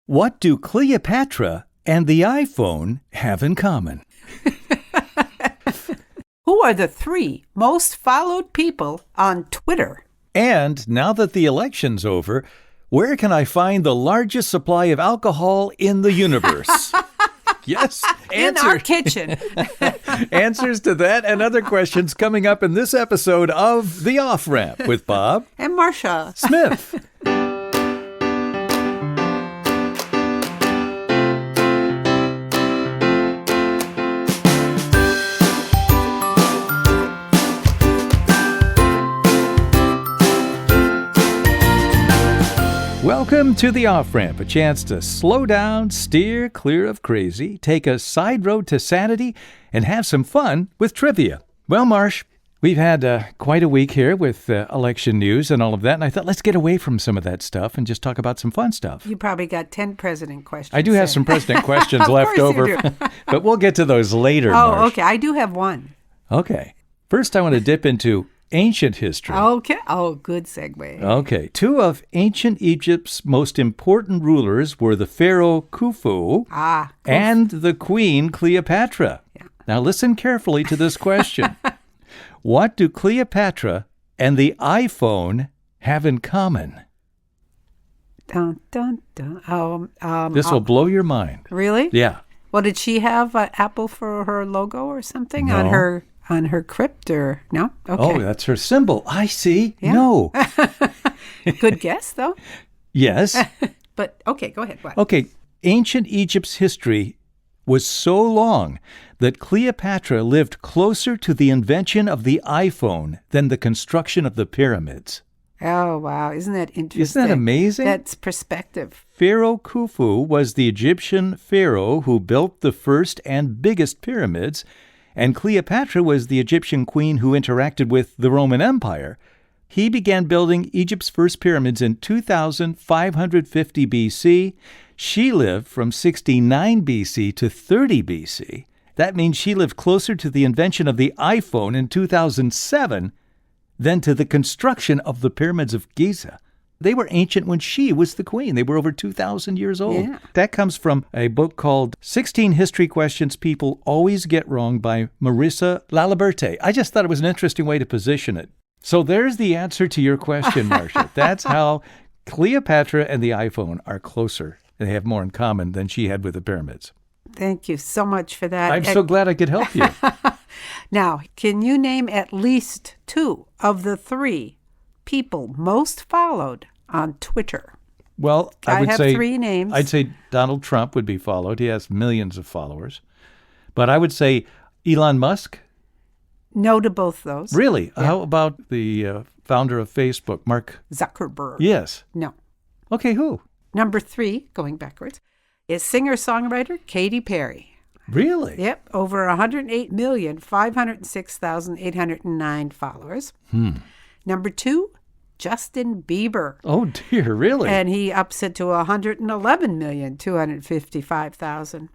What do Cleopatra and the iPhone have in common? Who are the 3 most followed people on Twitter? And now that the election's over, where can I find the largest supply of alcohol in the universe? Yes, in our kitchen. Answers to that and other questions coming up in this episode of The Off-Ramp with Bob and Marcia Smith. Welcome to The Off-Ramp, a chance to slow down, steer clear of crazy, take a side road to sanity, and have some fun with trivia. Well, Marsh, we've had quite a week here with election news and all of that, and I thought let's get away from some of that stuff and just talk about some fun stuff. You probably got 10 president questions. I do have some president questions left over, but we'll get to those later, Marsh. Oh, okay. I do have one. Okay. First, I want to dip into ancient history. Okay. Oh, good segue. Okay. 2 of ancient Egypt's most important rulers were the pharaoh Khufu and the queen Cleopatra. Yeah. Now listen carefully to this question. What do Cleopatra and the iPhone have in common? Dun, dun, dun. This will blow your mind. Really? Yeah. Well, did she have Apple for her logo or something No. on her crypt or no? Okay. Oh, that's her symbol. I see. Yeah. No. Good guess, though. Yes. But, okay, go ahead. What? Okay. Ancient Egypt's history was so long that Cleopatra lived closer to the invention of the iPhone than the construction of the pyramids. Oh, wow. Isn't that interesting? Isn't that amazing? That's perspective. Pharaoh Khufu was the Egyptian pharaoh who built the first and biggest pyramids, and Cleopatra was the Egyptian queen who interacted with the Roman Empire. He began building Egypt's first pyramids in 2550 BC. She lived from 69 BC to 30 BC. That means she lived closer to the invention of the iPhone in 2007 than to the construction of the pyramids of Giza. They were ancient when she was the queen. They were over 2,000 years old. Yeah. That comes from a book called 16 History Questions People Always Get Wrong by Marcia Laliberte. I just thought it was an interesting way to position it. So there's the answer to your question, Marcia. That's how Cleopatra and the iPhone are closer. They have more in common than she had with the pyramids. Thank you so much for that. I'm so glad I could help you. Now, can you name at least 2 of the 3 people most followed on Twitter? Well, I would have say 3 names. I'd say Donald Trump would be followed. He has millions of followers. But I would say Elon Musk. No to both those. Really? Yeah. How about the founder of Facebook, Mark Zuckerberg? Yes. No. Okay, who? Number 3, going backwards, is singer-songwriter Katy Perry. Really? Yep, over 108,506,809 followers. Number 2, Justin Bieber. Oh, dear, really? And he ups it to 111,255,000.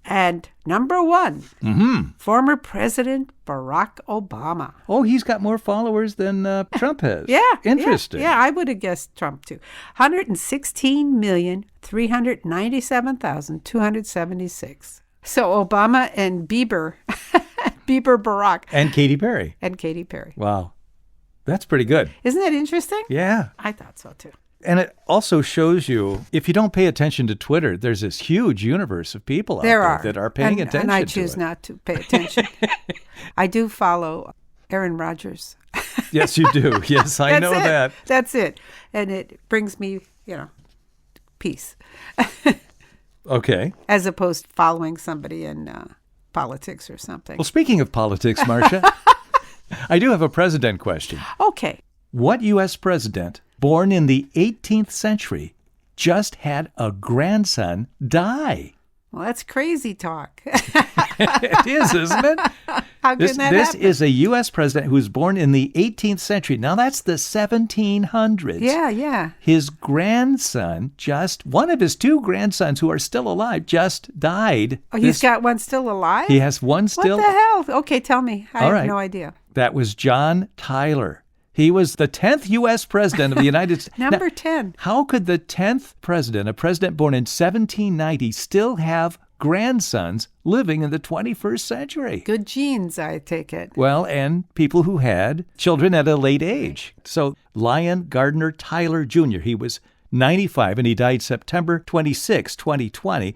And number 1, former President Barack Obama. Oh, he's got more followers than Trump has. Yeah. Interesting. Yeah, I would have guessed Trump, too. 116,397,276. So Obama and Bieber, Barack. And Katy Perry. And Katy Perry. Wow. That's pretty good. Isn't that interesting? Yeah. I thought so, too. And it also shows you, if you don't pay attention to Twitter, there's this huge universe of people out there that are paying attention to it. And I choose not to pay attention. I do follow Aaron Rodgers. Yes, you do. Yes, I know that. That's it. And it brings me, peace. Okay. As opposed to following somebody in politics or something. Well, speaking of politics, Marcia, I do have a president question. Okay. What U.S. president born in the 18th century just had a grandson die? Well, that's crazy talk. It is, isn't it? How can that This happen? is a U.S. president who was born in the 18th century. Now, that's the 1700s. Yeah. His grandson, one of his 2 grandsons who are still alive, just died. Oh, he's got one still alive? He has one still. What the hell? Okay, tell me. I All have right. no idea. That was John Tyler. He was the 10th U.S. president of the United States. Number 10. How could the 10th president, a president born in 1790, still have grandsons living in the 21st century? Good genes, I take it. Well, and people who had children at a late age. So Lyon Gardner Tyler Jr., he was 95 and he died September 26, 2020.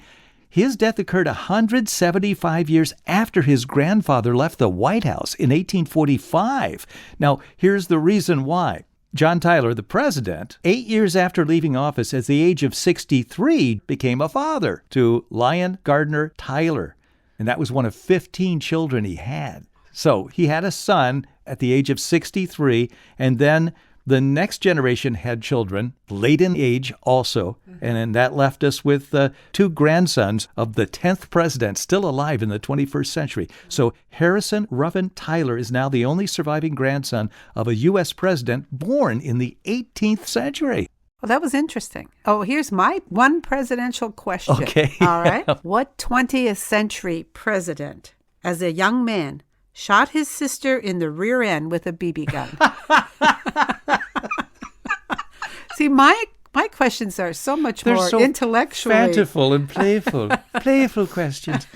His death occurred 175 years after his grandfather left the White House in 1845. Now, here's the reason why. John Tyler, the president, 8 years after leaving office at the age of 63, became a father to Lyon Gardner Tyler. And that was one of 15 children he had. So he had a son at the age of 63, and then the next generation had children late in age also, and then that left us with two grandsons of the 10th president still alive in the 21st century. So Harrison Ruffin Tyler is now the only surviving grandson of a U.S. president born in the 18th century. Well, that was interesting. Oh, here's my one presidential question. Okay. All right. What 20th century president, as a young man, shot his sister in the rear end with a BB gun? See, my questions are so much more so intellectually fanciful and playful questions.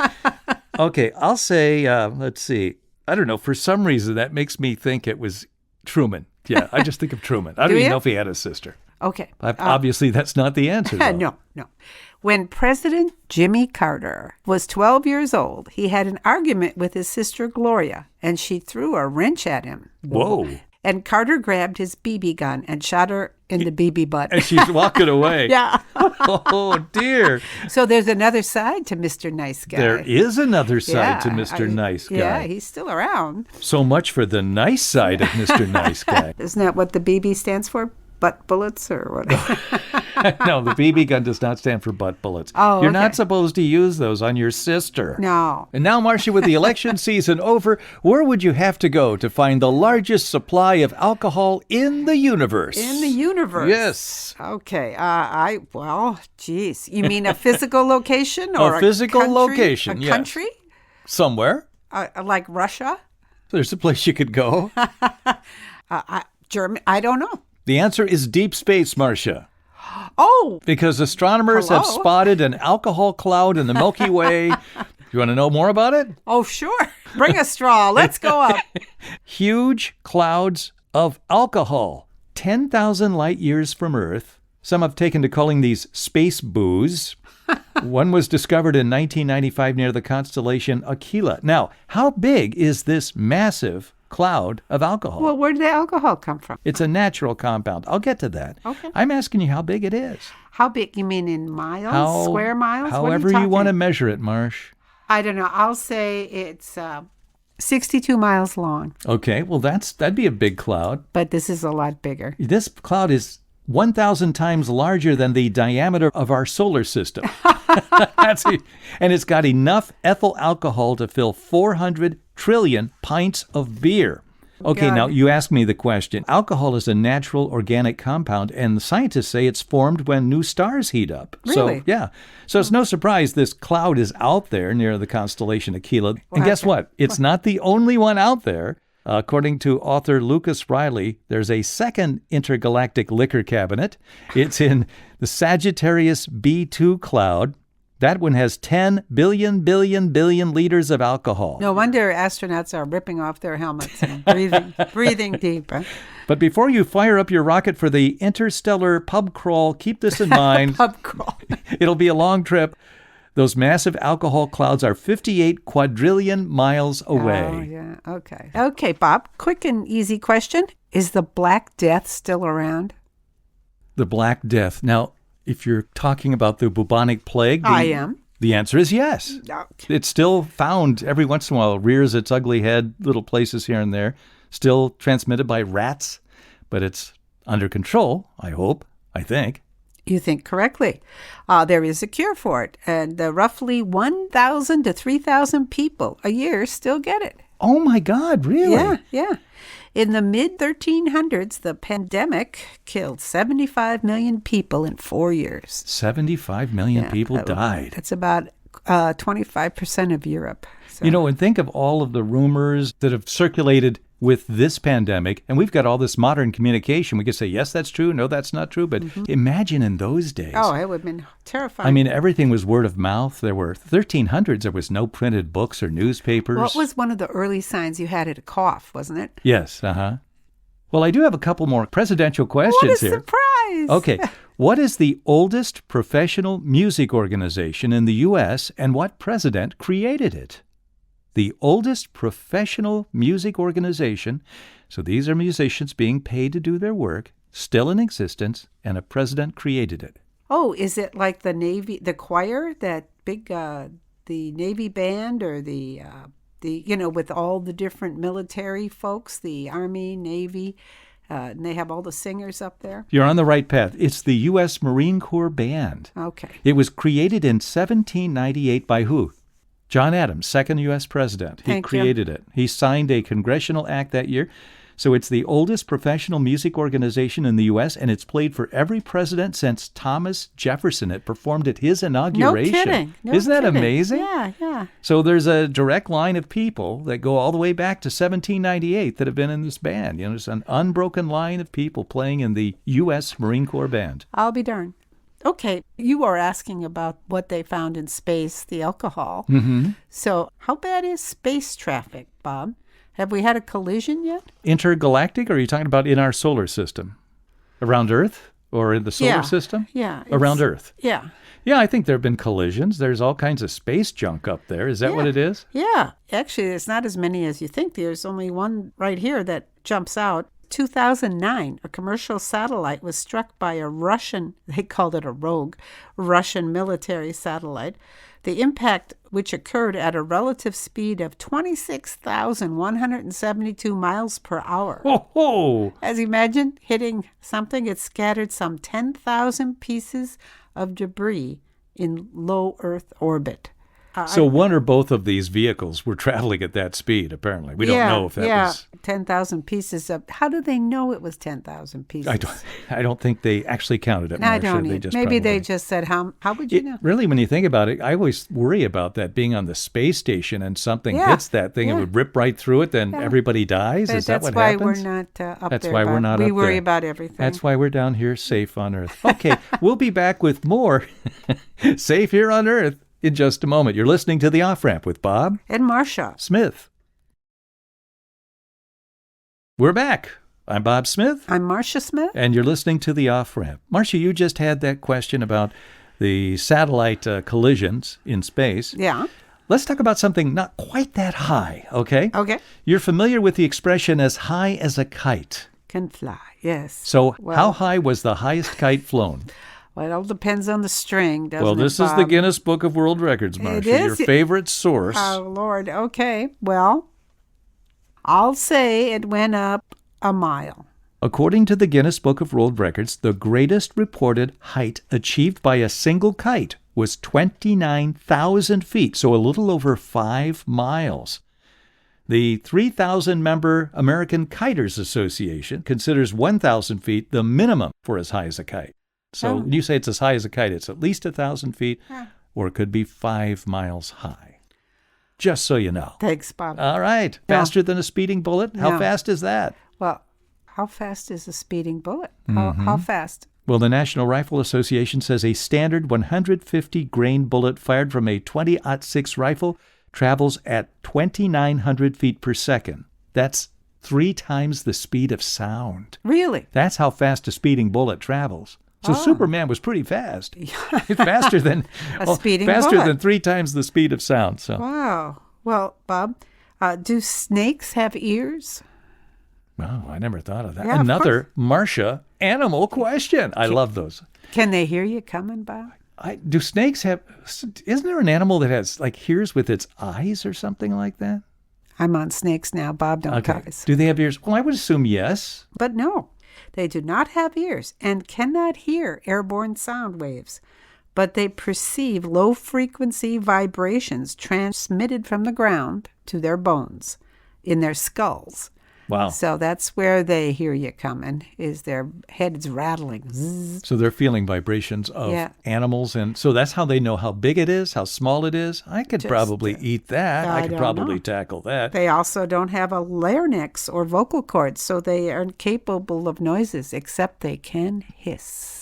Okay, I'll say, let's see. I don't know. For some reason, that makes me think it was Truman. Yeah, I just think of Truman. I don't even know if he had a sister. Okay. Obviously, that's not the answer, though. No. When President Jimmy Carter was 12 years old, he had an argument with his sister Gloria, and she threw a wrench at him. Whoa. And Carter grabbed his BB gun and shot her in the BB butt. And she's walking away. Yeah. Oh, dear. So there's another side to Mr. Nice Guy. There is another side to Mr. Nice Guy. Yeah, he's still around. So much for the nice side of Mr. Nice Guy. Isn't that what the BB stands for? Butt bullets or whatever? No, the BB gun does not stand for butt bullets. Oh, You're not supposed to use those on your sister. No. And now, Marcia, with the election season over, where would you have to go to find the largest supply of alcohol in the universe? In the universe? Yes. Okay. Geez. You mean a physical location or a physical location, A yes. country? Somewhere. Like Russia? There's a place you could go. Germany? I don't know. The answer is deep space, Marcia. Oh! Because astronomers have spotted an alcohol cloud in the Milky Way. You want to know more about it? Oh, sure. Bring a straw. Let's go up. Huge clouds of alcohol, 10,000 light years from Earth. Some have taken to calling these space booze. One was discovered in 1995 near the constellation Aquila. Now, how big is this massive cloud of alcohol? Well, where did the alcohol come from? It's a natural compound. I'll get to that. Okay. I'm asking you how big it is. How big? You mean in miles? Square miles? However you want to measure it, Marsh. I don't know. I'll say it's 62 miles long. Okay, well, that'd be a big cloud. But this is a lot bigger. This cloud is 1,000 times larger than the diameter of our solar system. And it's got enough ethyl alcohol to fill 400 trillion pints of beer. Okay, God. Now you ask me the question. Alcohol is a natural organic compound, and the scientists say it's formed when new stars heat up. Really? So, yeah. So it's no surprise this cloud is out there near the constellation Aquila. And guess what? It's not the only one out there. According to author Lucas Riley, there's a second intergalactic liquor cabinet. It's in the Sagittarius B2 cloud. That one has 10 billion liters of alcohol. No wonder astronauts are ripping off their helmets and breathing deep. Huh? But before you fire up your rocket for the interstellar pub crawl, keep this in mind. Pub crawl. It'll be a long trip. Those massive alcohol clouds are 58 quadrillion miles away. Oh, yeah. Okay. Okay, Bob, quick and easy question. Is the Black Death still around? The Black Death. Now, if you're talking about the bubonic plague, I am. The answer is yes. Okay. It's still found every once in a while, rears its ugly head, little places here and there, still transmitted by rats, but it's under control, I hope, I think. You think correctly. There is a cure for it, and roughly 1,000 to 3,000 people a year still get it. Oh, my God, really? Yeah. In the mid-1300s, the pandemic killed 75 million people in 4 years. 75 million people died. That's about 25% of Europe. So. You know, and think of all of the rumors that have circulated with this pandemic, and we've got all this modern communication. We could say, yes, that's true. No, that's not true. But imagine in those days. Oh, it would have been terrifying. I mean, everything was word of mouth. There were 1300s. There was no printed books or newspapers. What was one of the early signs you had a cough, wasn't it? Yes, Well, I do have a couple more presidential questions here. What a surprise! Okay. What is the oldest professional music organization in the U.S., and what president created it? The oldest professional music organization, so these are musicians being paid to do their work, still in existence, and a president created it. Oh, is it like the Navy, the choir, that big, the Navy band, or the with all the different military folks, the Army, Navy, and they have all the singers up there? You're on the right path. It's the U.S. Marine Corps Band. Okay. It was created in 1798 by who? John Adams, second U.S. president. He created it. He signed a congressional act that year. So it's the oldest professional music organization in the U.S., and it's played for every president since Thomas Jefferson. It performed at his inauguration. No kidding. Isn't that amazing? Yeah. So there's a direct line of people that go all the way back to 1798 that have been in this band. There's an unbroken line of people playing in the U.S. Marine Corps Band. I'll be darned. Okay, you are asking about what they found in space, the alcohol. Mm-hmm. So how bad is space traffic, Bob? Have we had a collision yet? Intergalactic, or are you talking about in our solar system? Around Earth or in the solar system? Yeah. Around Earth? Yeah. Yeah, I think there have been collisions. There's all kinds of space junk up there. Is that what it is? Yeah. Actually, it's not as many as you think. There's only one right here that jumps out. 2009, a commercial satellite was struck by a Russian, they called it a rogue, Russian military satellite. The impact, which occurred at a relative speed of 26,172 miles per hour. Oh! As you imagine, hitting something, it scattered some 10,000 pieces of debris in low Earth orbit. So one or both of these vehicles were traveling at that speed, apparently. We don't know if that was... 10,000 pieces of... How do they know it was 10,000 pieces? I don't think they actually counted it, Marcia. I don't either. Maybe they just said, how would you know? Really, when you think about it, I always worry about that being on the space station and something hits that thing, it would rip right through it, then everybody dies? Is that what happens? That's why we're not up there. That's why we're not up there. We worry about everything. That's why we're down here safe on Earth. Okay, we'll be back with more Safe Here on Earth in just a moment. You're listening to The Off-Ramp with Bob and Marcia Smith. We're back. I'm Bob Smith. I'm Marcia Smith. And you're listening to The Off-Ramp. Marcia, you just had that question about the satellite collisions in space. Yeah. Let's talk about something not quite that high, okay? Okay. You're familiar with the expression as high as a kite. Can fly, yes. So how high was the highest kite flown? Well, it all depends on the string, doesn't it, Well, this is the Guinness Book of World Records, Marcia, your favorite source. Oh, Lord. Okay. Well, I'll say it went up a mile. According to the Guinness Book of World Records, the greatest reported height achieved by a single kite was 29,000 feet, so a little over 5 miles. The 3,000-member American Kiters Association considers 1,000 feet the minimum for as high as a kite. So when you say it's as high as a kite, it's at least 1,000 feet, or it could be 5 miles high. Just so you know. Thanks, Bob. All right. Faster than a speeding bullet? How fast is that? Well, how fast is a speeding bullet? How fast? Well, the National Rifle Association says a standard 150-grain bullet fired from a .20-06 rifle travels at 2,900 feet per second. That's 3 times the speed of sound. Really? That's how fast a speeding bullet travels. So Superman was pretty fast. Faster than faster than 3 times the speed of sound. So. Wow. Well, Bob, do snakes have ears? Oh, I never thought of that. Yeah, Another Marcia animal question. I love those. Can they hear you coming, Bob? Do snakes have? Isn't there an animal that has hears with its eyes or something like that? I'm on snakes now, Bob. Don't guys. Do they have ears? Well, I would assume yes. But no. They do not have ears and cannot hear airborne sound waves, but they perceive low-frequency vibrations transmitted from the ground to their bones in their skulls. Wow. So that's where they hear you coming, is their heads rattling. Zzz. So they're feeling vibrations of animals. And so that's how they know how big it is, how small it is. I could probably eat that. I could probably tackle that. They also don't have a larynx or vocal cords, so they are incapable of noises, except they can hiss.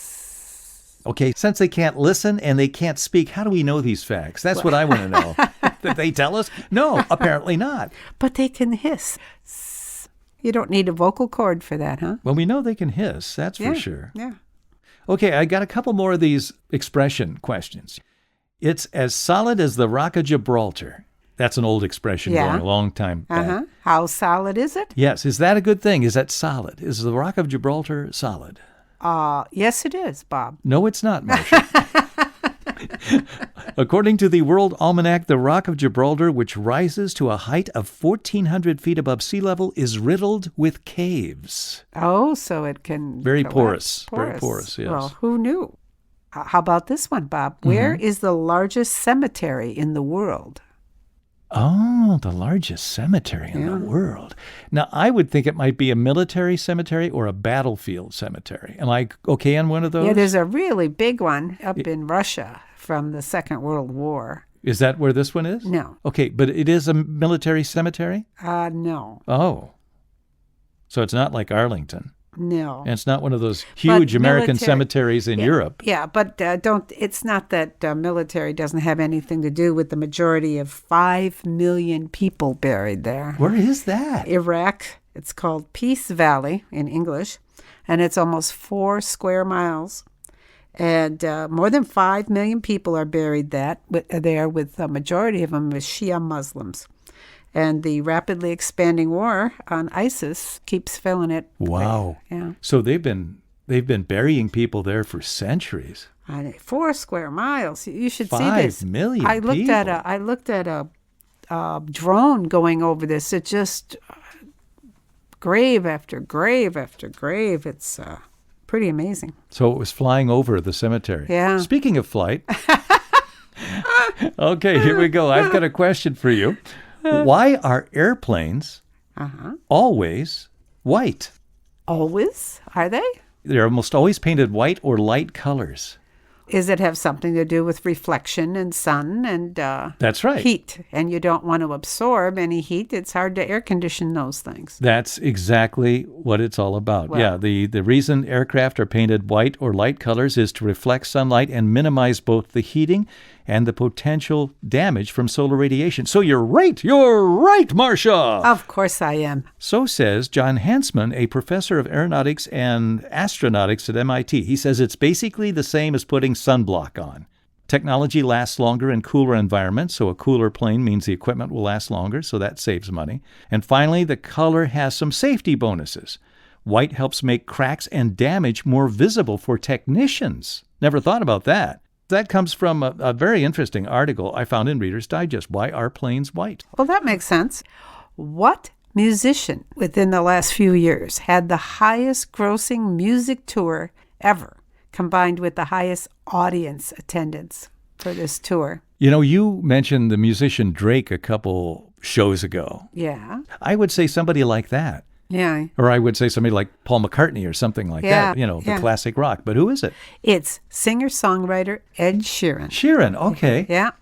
Okay, since they can't listen and they can't speak, how do we know these facts? That's what I want to know. Did they tell us? No, apparently not. But they can hiss. You don't need a vocal cord for that, huh? Well, we know they can hiss, that's for sure. Yeah. Okay, I got a couple more of these expression questions. It's as solid as the Rock of Gibraltar. That's an old expression going a long time back. How solid is it? Yes. Is that a good thing? Is that solid? Is the Rock of Gibraltar solid? Yes, it is, Bob. No, it's not, Marcia. According to the World Almanac, the Rock of Gibraltar, which rises to a height of 1,400 feet above sea level, is riddled with caves. Oh, so it can... Very porous. Very porous, yes. Well, who knew? How about this one, Bob? Where is the largest cemetery in the world? Oh, the largest cemetery in the world. Now, I would think it might be a military cemetery or a battlefield cemetery. Am I okay on one of those? Yeah, there's a really big one up in Russia from the Second World War. Is that where this one is? No. Okay, but it is a military cemetery? No. Oh. So it's not like Arlington. No. And it's not one of those huge American cemeteries in Europe. Yeah, but it's not that military doesn't have anything to do with the majority of 5 million people buried there. Where is that? Iraq. It's called Peace Valley in English, and it's almost 4 square miles. And more than 5 million people are buried there, with the majority of them as Shia Muslims. And the rapidly expanding war on ISIS keeps filling it. Wow. Yeah. So they've been burying people there for centuries. 4 square miles. You should see 5 this. million I looked people. I looked at a drone going over this. It just grave after grave after grave. It's pretty amazing. So it was flying over the cemetery. Yeah. Speaking of flight. Okay, here we go. I've got a question for you. Why are airplanes always white? Always? Are they? They're almost always painted white or light colors. Does it have something to do with reflection and sun and That's right. heat? And you don't want to absorb any heat. It's hard to air condition those things. That's exactly what it's all about. Well, the reason aircraft are painted white or light colors is to reflect sunlight and minimize both the heating and the potential damage from solar radiation. So you're right, Marcia! Of course I am. So says John Hansman, a professor of aeronautics and astronautics at MIT. He says it's basically the same as putting sunblock on. Technology lasts longer in cooler environments, so a cooler plane means the equipment will last longer, so that saves money. And finally, the color has some safety bonuses. White helps make cracks and damage more visible for technicians. Never thought about that. That comes from a very interesting article I found in Reader's Digest. Why are planes white? Well, that makes sense. What musician within the last few years had the highest grossing music tour ever, combined with the highest audience attendance for this tour? You know, you mentioned the musician Drake a couple shows ago. Yeah. I would say somebody like that. Yeah. Or I would say somebody like Paul McCartney or something like that, the classic rock. But who is it? It's singer-songwriter Ed Sheeran. Sheeran, okay. Yeah.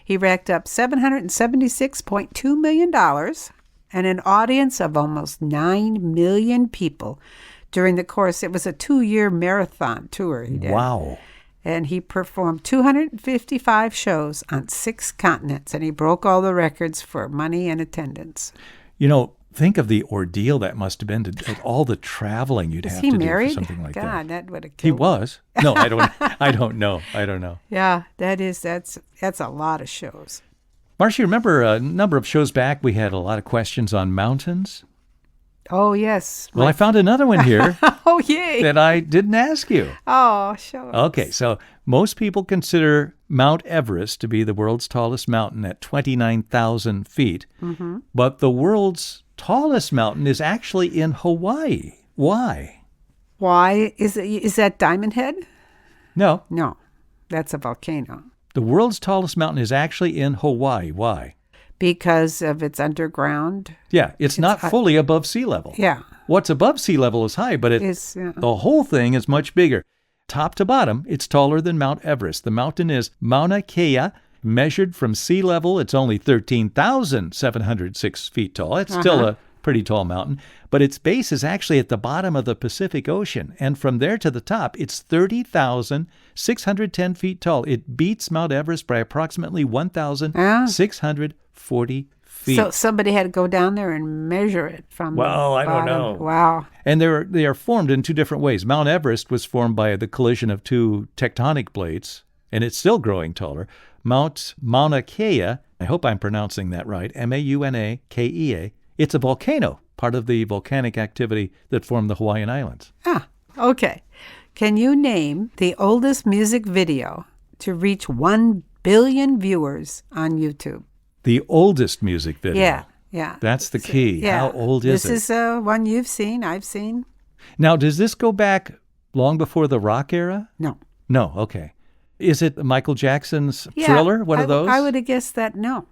He racked up $776.2 million and an audience of almost 9 million people during the course. It was a 2-year marathon tour he did. Wow. And he performed 255 shows on 6 continents, and he broke all the records for money and attendance. You know, think of the ordeal that must have been all the traveling you'd have to do for something like that. God, that would have killed. He was. No, I don't know. Yeah, that's a lot of shows. Marcia, remember a number of shows back we had a lot of questions on mountains? Oh, yes. Well, I found another one here. Oh, yay. That I didn't ask you. Oh, sure. Okay, so most people consider Mount Everest to be the world's tallest mountain at 29,000 feet. Mm-hmm. But the world's tallest mountain is actually in Hawaii. Why? Why? Is that Diamond Head? No. No, that's a volcano. The world's tallest mountain is actually in Hawaii. Why? because of its underground. Yeah, it's not fully above sea level. Yeah. What's above sea level is high, but the whole thing is much bigger. Top to bottom, it's taller than Mount Everest. The mountain is Mauna Kea. Measured from sea level, it's only 13,706 feet tall. It's still a pretty tall mountain, but its base is actually at the bottom of the Pacific Ocean. And from there to the top, it's 30,610 feet tall. It beats Mount Everest by approximately 1,640 feet. So somebody had to go down there and measure it from Well, I don't know. Wow. And they are formed in two different ways. Mount Everest was formed by the collision of two tectonic plates, and it's still growing taller. Mount Mauna Kea, I hope I'm pronouncing that right, Maunakea, it's a volcano, part of the volcanic activity that formed the Hawaiian Islands. Okay. Can you name the oldest music video to reach 1 billion viewers on YouTube? The oldest music video. Yeah. That's the key. Yeah. How old is it? This is one you've seen, I've seen. Now, does this go back long before the rock era? No. No, okay. Is it Michael Jackson's Thriller, one of those? I would have guessed that no.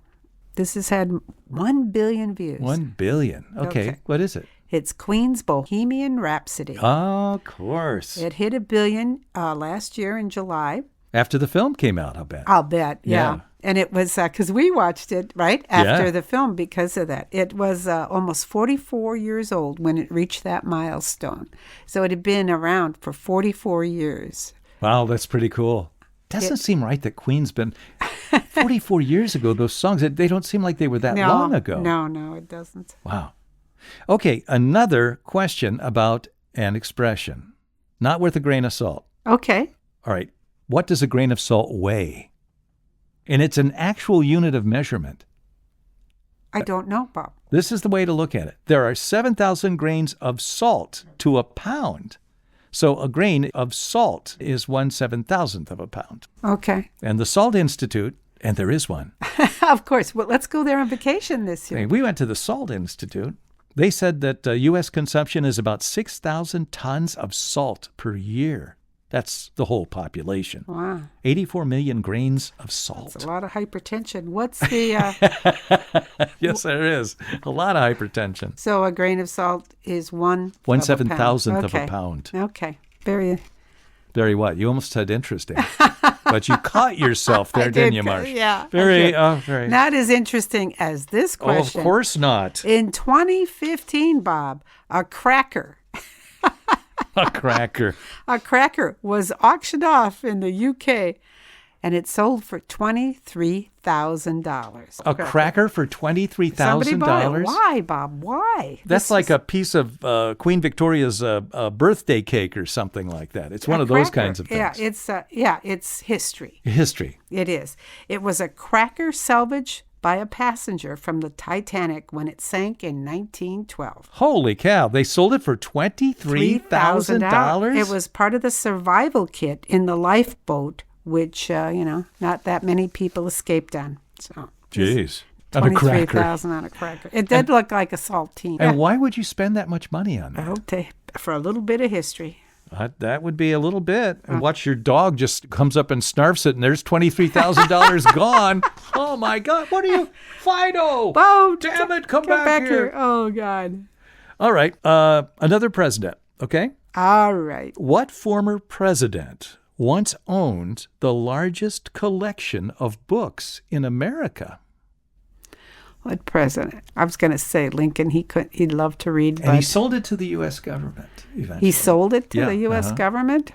This has had 1 billion views. 1 billion. Okay. What is it? It's Queen's Bohemian Rhapsody. Oh, of course. It hit 1 billion last year in July. After the film came out, I'll bet. I'll bet, yeah. And it was, because we watched it, right, after the film because of that. It was almost 44 years old when it reached that milestone. So it had been around for 44 years. Wow, that's pretty cool. Doesn't seem right that Queen's been 44 years ago. Those songs, they don't seem like they were that long ago. No, it doesn't. Wow. Okay, another question about an expression. Not worth a grain of salt. Okay. All right. What does a grain of salt weigh? And it's an actual unit of measurement. I don't know, Bob. This is the way to look at it. There are 7,000 grains of salt to a pound. So a grain of salt is 1/7,000th of a pound. Okay. And the Salt Institute, and there is one. Of course. Well, let's go there on vacation this year. We went to the Salt Institute. They said that U.S. consumption is about 6,000 tons of salt per year. That's the whole population. Wow. 84 million grains of salt. That's a lot of hypertension. What's the... Yes, there is. A lot of hypertension. So a grain of salt is 1/7,000th of a pound. Okay. Very what? You almost said interesting. But you caught yourself there, didn't you, Marcia? Yeah. Very. Not as interesting as this question. Oh, of course not. In 2015, Bob, a cracker A cracker. A cracker was auctioned off in the UK, and it sold for $23,000. A cracker for $23,000? Somebody bought it. Why, Bob? Why? That's like a piece of Queen Victoria's birthday cake or something like that. It's one of those kinds of things. It's history. History. It is. It was a cracker salvaged by a passenger from the Titanic when it sank in 1912. Holy cow. They sold it for $23,000? It was part of the survival kit in the lifeboat, which, not that many people escaped on. So, jeez. On a cracker. $23,000 on a cracker. It did look like a saltine. And why would you spend that much money on that? For a little bit of history. That would be a little bit. And watch your dog just comes up and snarfs it, and there's $23,000 gone. Oh, my God. What are you? Fido! Oh, damn it. Come back here. Oh, God. All right. Another president, okay? All right. What former president once owned the largest collection of books in America? What president? I was going to say Lincoln. He'd love to read. And he sold it to the U.S. government eventually. He sold it to the U.S. government?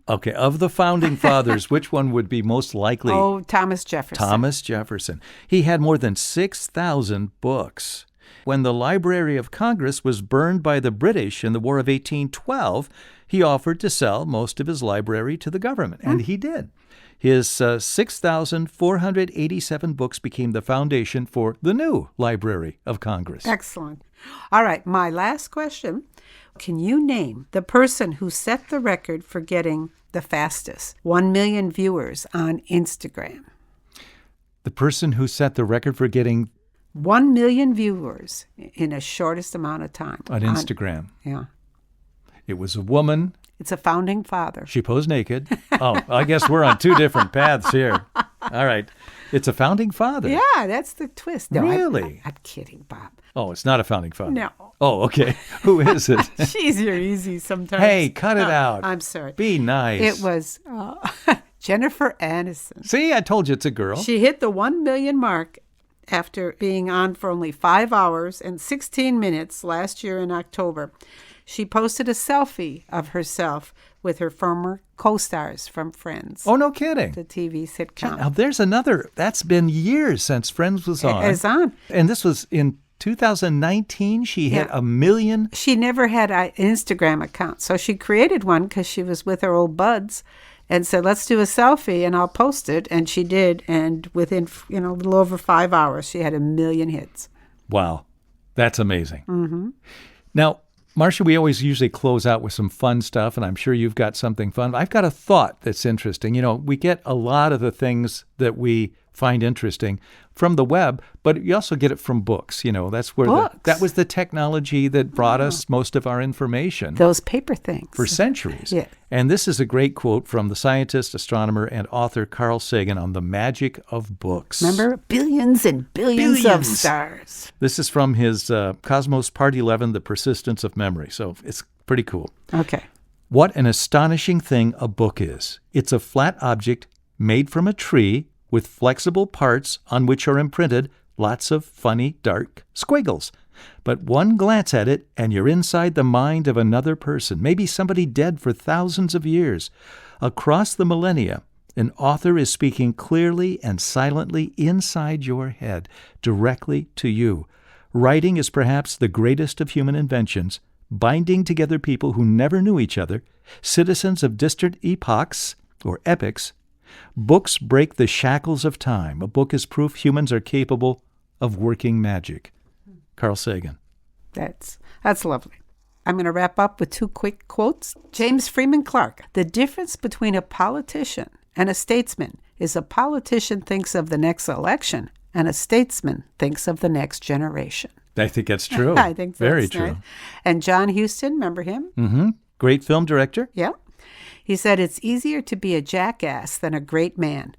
Okay, of the founding fathers, which one would be most likely? Oh, Thomas Jefferson. Thomas Jefferson. He had more than 6,000 books. When the Library of Congress was burned by the British in the War of 1812, he offered to sell most of his library to the government, and he did. His 6,487 books became the foundation for the new Library of Congress. Excellent. All right, my last question. Can you name the person who set the record for getting the fastest 1 million viewers on Instagram? The person who set the record for getting 1 million viewers in the shortest amount of time. On Instagram. Yeah. It was a woman. It's a founding father. She posed naked. Oh, I guess we're on two different paths here. All right. It's a founding father. Yeah, that's the twist. No, Really? I'm kidding, Bob. Oh, it's not a founding father. No. Oh, okay. Who is it? Jeez, you're easy sometimes. Hey, cut it out. I'm sorry. Be nice. It was Jennifer Aniston. See, I told you it's a girl. She hit the 1 million mark after being on for only 5 hours and 16 minutes last year in October. She posted a selfie of herself with her former co-stars from Friends. Oh, no kidding. The TV sitcom. Now, there's another. That's been years since Friends was on. It's on. And this was in 2019. She hit 1 million. She never had an Instagram account, so she created one because she was with her old buds and said, let's do a selfie and I'll post it. And she did. And within, a little over 5 hours, she had 1 million hits. Wow. That's amazing. Mm-hmm. Now, Marcia, we always usually close out with some fun stuff, and I'm sure you've got something fun. I've got a thought that's interesting. We get a lot of the things that we find interesting from the web, but you also get it from books. That's where that was the technology that brought us most of our information. Those paper things. For centuries. Yeah. And this is a great quote from the scientist, astronomer, and author Carl Sagan on the magic of books. Remember? Billions and billions of stars. This is from his Cosmos Part 11, The Persistence of Memory. So it's pretty cool. Okay. What an astonishing thing a book is. It's a flat object made from a tree with flexible parts on which are imprinted lots of funny, dark squiggles. But one glance at it, and you're inside the mind of another person, maybe somebody dead for thousands of years. Across the millennia, an author is speaking clearly and silently inside your head, directly to you. Writing is perhaps the greatest of human inventions, binding together people who never knew each other, citizens of distant epochs or epics. Books break the shackles of time. A book is proof humans are capable of working magic. Carl Sagan. That's lovely. I'm going to wrap up with 2 quick quotes. James Freeman Clarke. The difference between a politician and a statesman is a politician thinks of the next election and a statesman thinks of the next generation. I think that's true. I think that's very true. Nice. And John Huston, remember him? Mm-hmm. Great film director. Yep. He said, it's easier to be a jackass than a great man.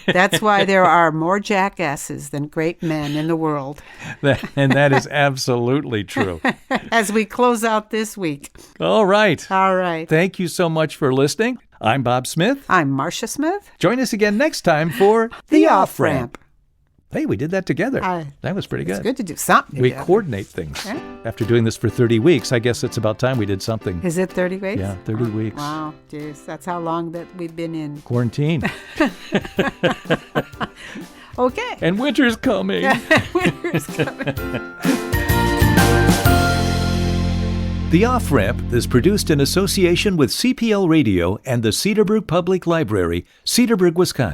That's why there are more jackasses than great men in the world. And that is absolutely true. As we close out this week. All right. All right. Thank you so much for listening. I'm Bob Smith. I'm Marcia Smith. Join us again next time for The Off-Ramp. Hey, we did that together. That was pretty good. It's good to do something We together. coordinate things. Yeah. After doing this for 30 weeks, I guess it's about time we did something. Is it 30 weeks? Yeah, 30 weeks. Wow, geez, that's how long that we've been in Quarantine. Okay. And winter's coming. Winter's coming. The Off-Ramp is produced in association with CPL Radio and the Cedarbrook Public Library, Cedarburg, Wisconsin.